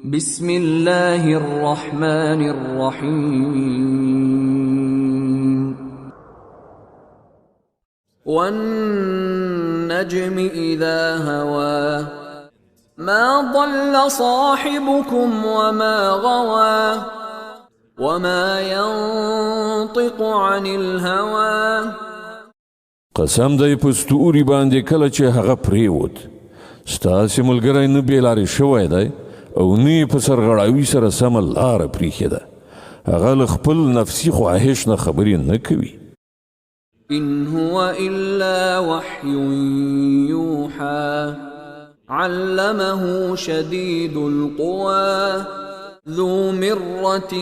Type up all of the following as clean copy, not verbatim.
بسم الله الرحمن الرحيم والنجم إذا هوى ما ضل صاحبكم وما غوى وما ينطق عن الهوى قسم دی په ستوري باندې کله چې هغه پریوت ستاسې ملګری نه بېلارې شوی دی او نه په سرغړاوي سره سمه لاره پریښې ده هغه له خپل نفسي خواهش نه خبرې نه کوي إن هو إلا وحي يوحى علمه شديد القوى ذو مرة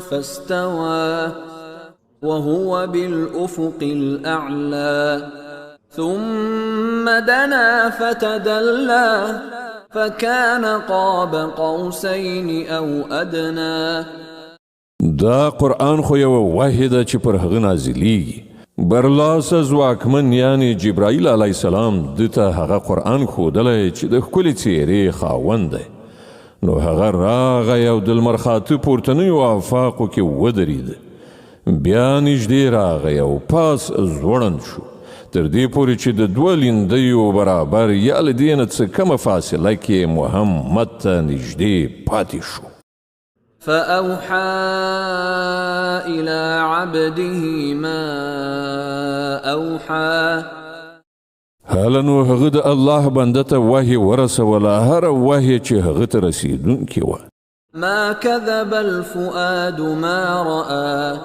فاستوى وهو بالأفق الأعلى ثم دنا فتدلى فكان قاب قوسين أو أدنى دا قرآن خو یو وحی ده چې پر هغه نازلیږي برلاسه ځواکمن یعنی جبرائیل علیه السلام ده ته هغه قرآن ښودلی چې د ښکلې څیرې خاوند دی نو هغه راغی او د لمر خاته پورتنیو آفاقو کې ودرېد بیا نږدې راغی او پاس ځوړند شو تر دې پورې چې د دوه لیندیو برابر یا له دې نه څه کمه فاصله کې محمد ته نږدې پاتې شو فأوحى إلى عبده ما أوحى هله نو هغه د الله بنده ته وحی ورسوله هره وحی چې هغه ته رسېدونکې وه ما كذب الفؤاد ما رأى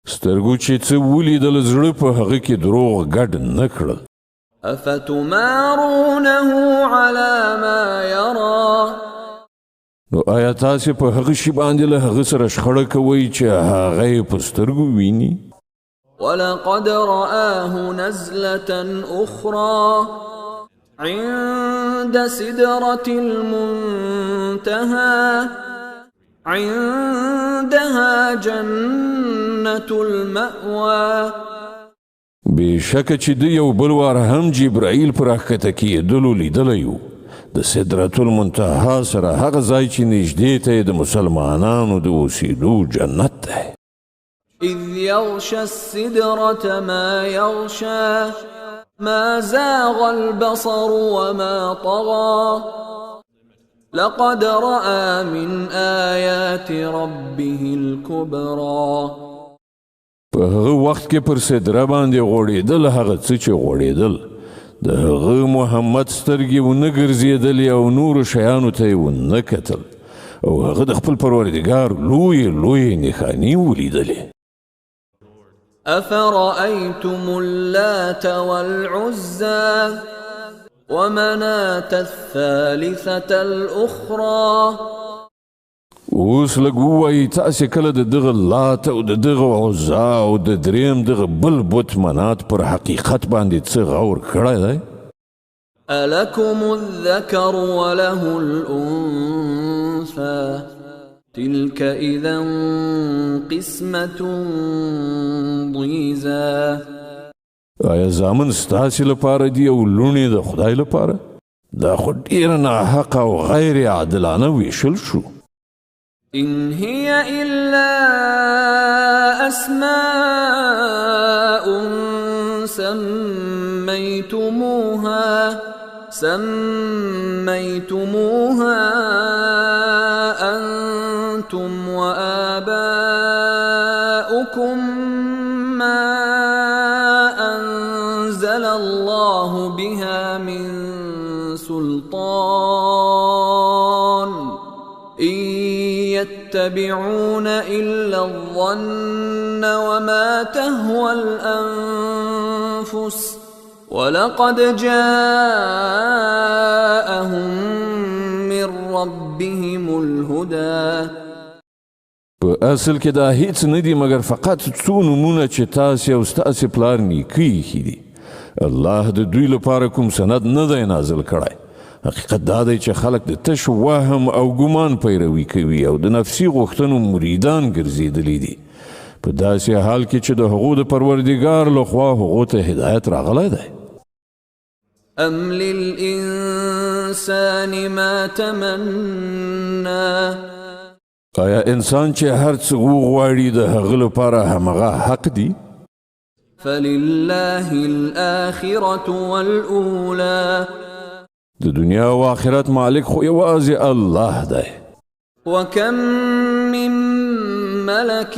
سترګو چې څه ولیدل زړه په هغه کې دروغ ګډ نه کړل أفتمارونه على ما يرى نو آیا تاسې په هغه شي باندې له هغه سره شخړه کوئ چې هغه یې په سترګو ویني ولقد رآه نزلة أخرى عند سدرة المنتهى عندها جنة المأوى بېشکه چې د یو بل وار هم جبرائیل په راښکته کېدلو لیدلی و د سدرة المنتهى سره هغه ځای چې نږدې ته د مسلمانانو د اوسېدو جنت دی إذ يغشى السدرة ما يغشى ما زاغ البصر وما طغى لقد رأى من آيات ربه الكبرى په هغه وخت کې پر سدره باندې غوړېدل هغه څه چې غوړېدل د هغه محمد سترګې ونه ګرځېدلې او نورو شیانو ته یې ونه کتل او هغه د خپل پروردګار لویې نښانې ولیدلې أفرأيتم اللات والعزى ومناة الثالثة الأخرى اوس لږ ووایي تاسې کله د دغه لات او د دغه عزا او د دریم دغه بل بت منات پر حقیقت باندې څه غور کړی دی ألكم الذكر وله الأنثى تلك إذا قسمة ضيزى آیا زامن ستاسې لپاره دي او لوڼې د خدای لپاره دا خو ډېره ناحقه او غیر عادلانه ویشل شو إن هي إلا أسماء سميتموها أنتم وآباؤكم ما أنزل الله بها من سلطان إن يتبعون إلا الظن وما تهوى الأنفس ولقد جاءهم من ربهم الهدى په اصل کې دا هیڅ نه دي مګر فقط څو نومونه چې تاسې او ستاسې پلار نیکه ایښي دي الله د دوی لپاره کوم سند نه دی نازل کړی حقیقت دا دی چې خلک د تش وهم او ګمان پیروي کوي او د نفسي غوښتنو مریدان ګرځېدلي دي په داسې حال کې چې د هغو د پروردګار لخوا هغو ته هدایت راغلی دی أم للإنسان للإنسان ما تمنى آیا انسان چې هر څه وغواړي د هغه لپاره همغه حق دی؟ فلله الآخرة والأولى د دنیا او آخرت مالک خو یوازې الله دی. وكم من ملك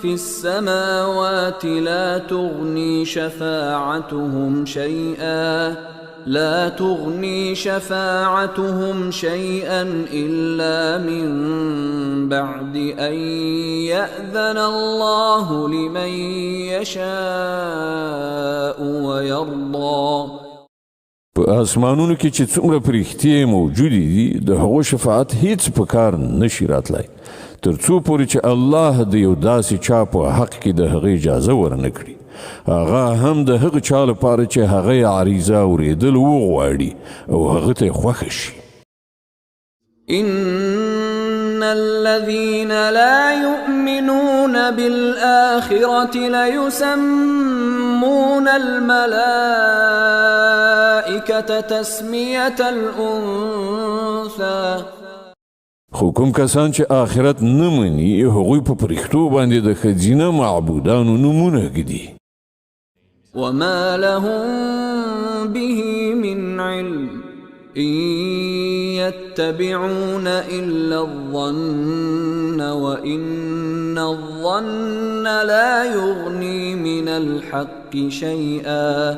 في السماوات لا تغني شفاعتهم شيئا إلا من بعد أن يأذن الله لمن يشاء ويرضى. په اسمانونو کې چې څومره پرښتې موجودې دي د هغو شفاعت هیڅ په کار نشي راتلی تر څو پورې چې الله د یو داسې چا په حق کې د هغه اجازه ورنه کړي، هغه هم د هغه چا لپاره چې هغه یې عریضه اورېدل وغواړي او هغه ته یې خوښه شي. إن الذين لا يؤمنون بالآخرة ليسمون الملائكة تسمية الأنثى. خو کوم کسان چې آخرت نه مني هغوی په پرښتو باندې د ښځینه معبودانو نومونه ږدي. وما لهم به من علم إن يتبعون إلا الظن وإن الظن لا يغني من الحق شيئا.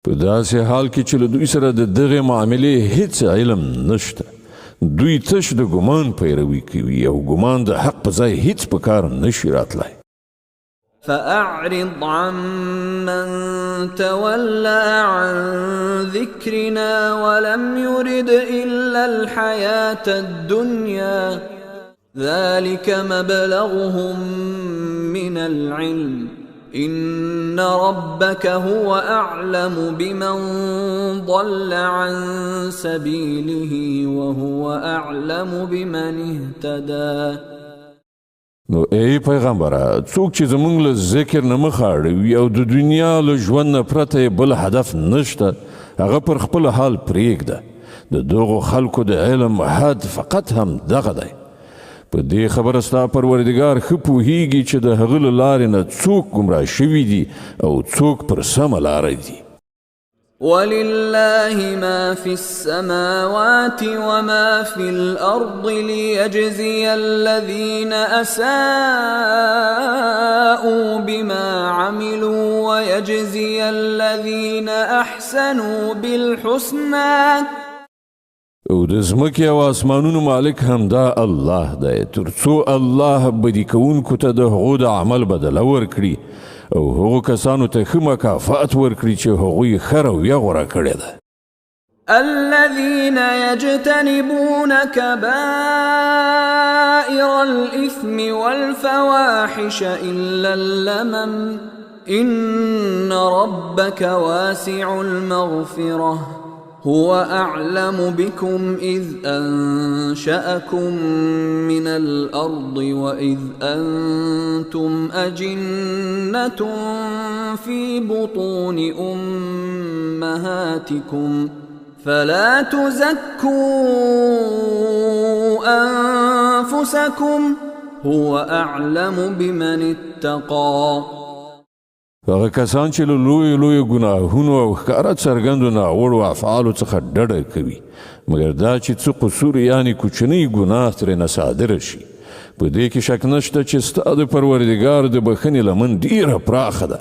په داسې حال کې چې له دوی سره د دغې معاملې هیڅ علم نشته، دوی تش د ګمان پیروي کوي او ګمان د حق په ځای هیڅ په کار نشي راتلی. فأعرض عمن تولى عن ذكرنا ولم يرد إلا الحياة الدنيا ذلك مبلغهم من العلم إن ربك هو أعلم بمن ضل عن سبيله وهو أعلم بمن اهتدى. نو ای پیغمبره، څوک چې زمونږ له ذکر نه مخ اړوي او د دنیا له ژوند نه پرته بل هدف نشته، هغه پر خپل حال پرېږده. د دغو خلکو د علم حد فقط هم دغه دی. په دې خبره ستا پروردګار ښه پوهیږي چې د هغه له لارې نه څوک ګمراه شوي دي او څوک پر سمه لاره دي. ولله ما في السماوات وما في الأرض ليجزي الذين أساءوا بما عملوا ويجزي الذين أحسنوا بالحسنى. او د ځمکې او اسمانونو مالک همدا الله دی، تر څو الله بدي کوونکو ته د هغو د عمل بدله ورکړي او هغو کسانو ته ښه مکافات ورکړي چې هغوی ښه رویه غوره کړې ده. الذين يجتنبون كبائر الإثم والفواحش إلا اللمم إن ربك واسع المغفرة هو أعلم بكم إذ أنشأكم من الأرض وإذ أنتم أجنة في بطون أمهاتكم فلا تزكوا أنفسكم هو أعلم بمن اتقى. هغه کسان چې له لویو ګناهونو او ښکاره څرګندو ناوړو افعالو څخه ډډه کوي، مګر دا چې څه قصور یعنې کوچنی ګناه ترېنه صادره شي، په دې کې شک نشته چې ستا د پروردګار د بښنې لمن ډیره پراخه ده.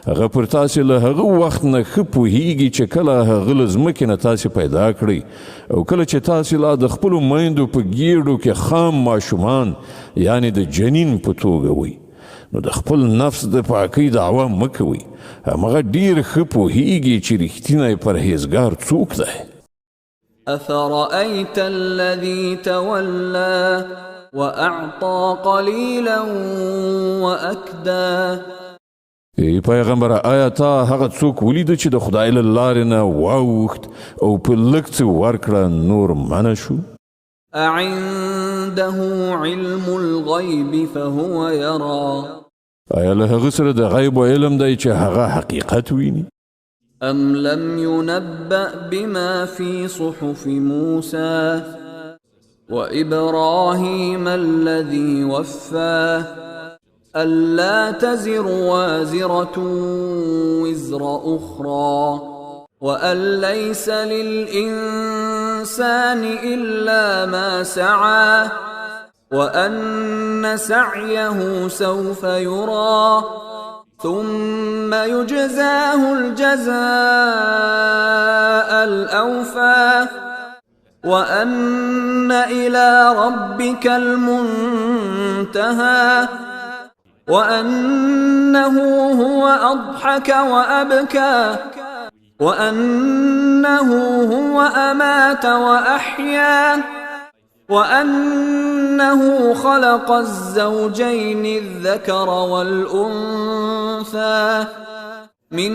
هغه پر تاسې له هغه وخت نه ښه پوهیږي چې کله هغه له ځمکې نه تاسې پیدا کړئ او کله چې تاسې لا د خپلو میندو په ګېډو کې خام ماشومان یعنې د جنین په توګه وئ، نو د خپل نفس د پاکۍ دعوه مه کوئ. همغه ډېر ښه پوهیږي چې رښتینی پرهیزګار څوک دی. أفرأيت الذي تولى وأعطى قليلا وأكدى. ای پیغمبره، آیا تا هغه څوک ولیده چې د خدای له لارې نه واوښت او په لږ څه ورکړه نور منع شو؟ أعنده علم الغيب فهو يرى. آیا له هغه سره د غیب علم دی چې هغه حقیقت ویني؟ أم لم ينبأ بما في صحف موسى وإبراهيم الذي وفى ألا تزر وازرة وزر أخرى وأن ليس للإنسان إلا ما سعى وأن سعيه سوف يرى ثم يجزاه الجزاء الأوفى وأن إلى ربك المنتهى وأنه هو أضحك وأبكى وأنه هو أمات وأحيا وأنه خلق الزوجين الذكر والأنثى من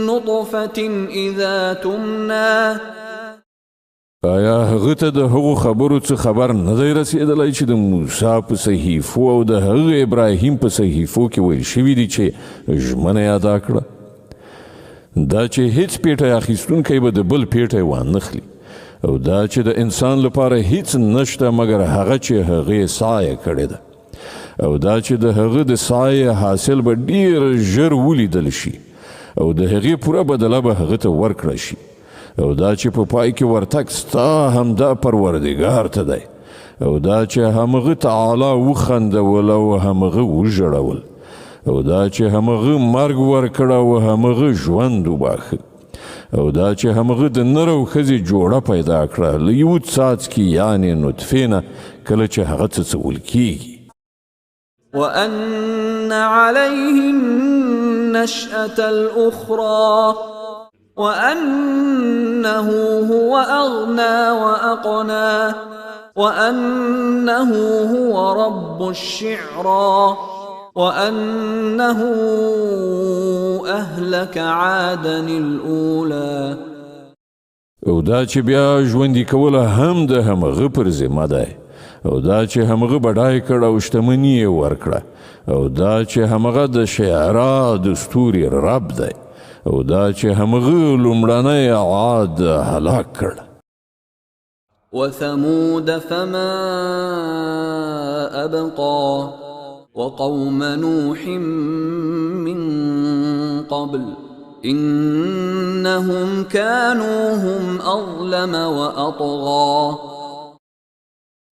نطفة إذا تمنى. آیا هغه ته د هغو خبرو څه خبر نه دی رسېدلی چې د موسی په صحیفو او د هغه ابراهیم په صحیفو کې ویل شوي دي چې ژمنه یې ادا کړه دا چې هیڅ پیټی اخیستونکی به د بل پیټی وانخلي او دا چې د انسان لپاره هیڅ نشته مګر هغه چې هغې سایه کړې ده او دا چې د هغه د سایه حاصل به ډیر ژر ولیدل شي او د هغې پوره بدله به هغه ته ورکړه شي او دا چې په پای کې ورتګ ستا همدا پروردګار ته دی او دا چې همغه تعالی وخندول او همغه وژړول او دا چې همغه مرګ ورکړه او همغه ژوند وباخه او دا چې همغه د نر او ښځې جوړه پیدا کړه له یو څاڅکي یعنې نطفې نه کله چې هغه څڅول کیږي وأن عليه النشأة الأخرى وأنه هو أغنى وأقنى وأنه هو رب الشعرى وأنه أهلك عادا الأولى. او دا چې بیا ژوندي کوله هم د همغه پر ذمه دی او دا چې همغه بډای کړ او شتمني یې ورکړه او دا چې همغه د شعرا د ستوري رب دی او دا چې همغه لومړنی عاد هلاک کړ. وثمود فما أبقى وقوم نوح من قبل إنهم كانوا هم أظلم وأطغى.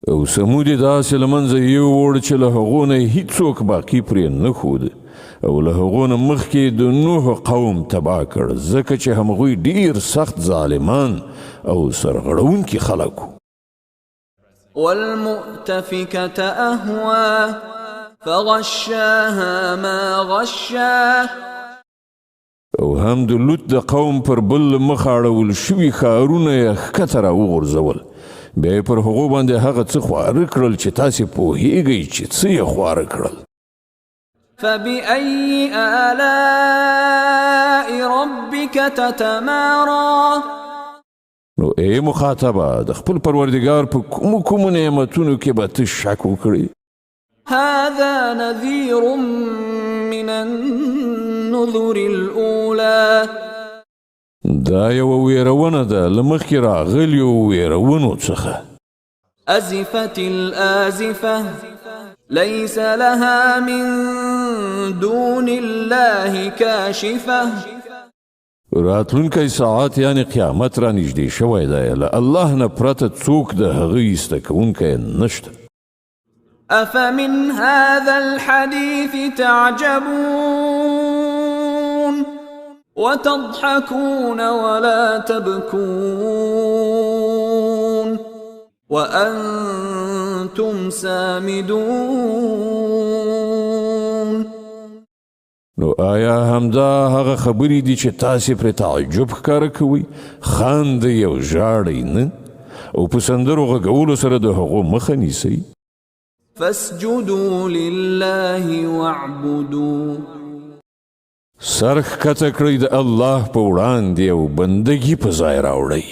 او سمود داسې له منځه یووړ چې له هغو نه هیڅوک باقي پرې نه ښود او له هغو نه مخکې د نوح قوم تباه کړ ځکه چې همغوی ډیر سخت ظالمان او سرغړونکي خلک وو. والمؤتفكة أهوى فغشاها ما غشا. او هم د لوط د قوم پر بل مخ اړول شوي ښارونه یې ښکته راوغورځول بیا یې پر هغو باندې هغه څه خواره کړل چې تاسې پوهیږئ چې څه یې خواره کړل. فبأي آلاء ربك تتمارى. نو ای مخاطبه د خپل پروردګار په کومو نعمتونو کې به ته شک وکړې. هذا نذير من النذر الأولى. دا یو ویرونه ده له مخکې راغلیو ویرونو څخه. أزفت الآزفة ليس لها من دون الله كاشفة. راتلونکی ساعت یعنی قیامت را نږدې شوی دی له الله نه پرته څوک د هغه ایسته کوونکی نشته. أفمن هذا الحديث تعجبون وتضحكون ولا تبكون وأنتم سامدون. نو آیا همدا هغه خبرې دي چې تاسې پرې تعجب ښکاره کوئ خاندئ او ژاړئ نه او په سندرو غږولو سره د هغو مخه نیسئ. فاسجدوا لله واعبدوا. سر ښکته کړئ د الله په وړاندې او بندګي په ځای راوړئ.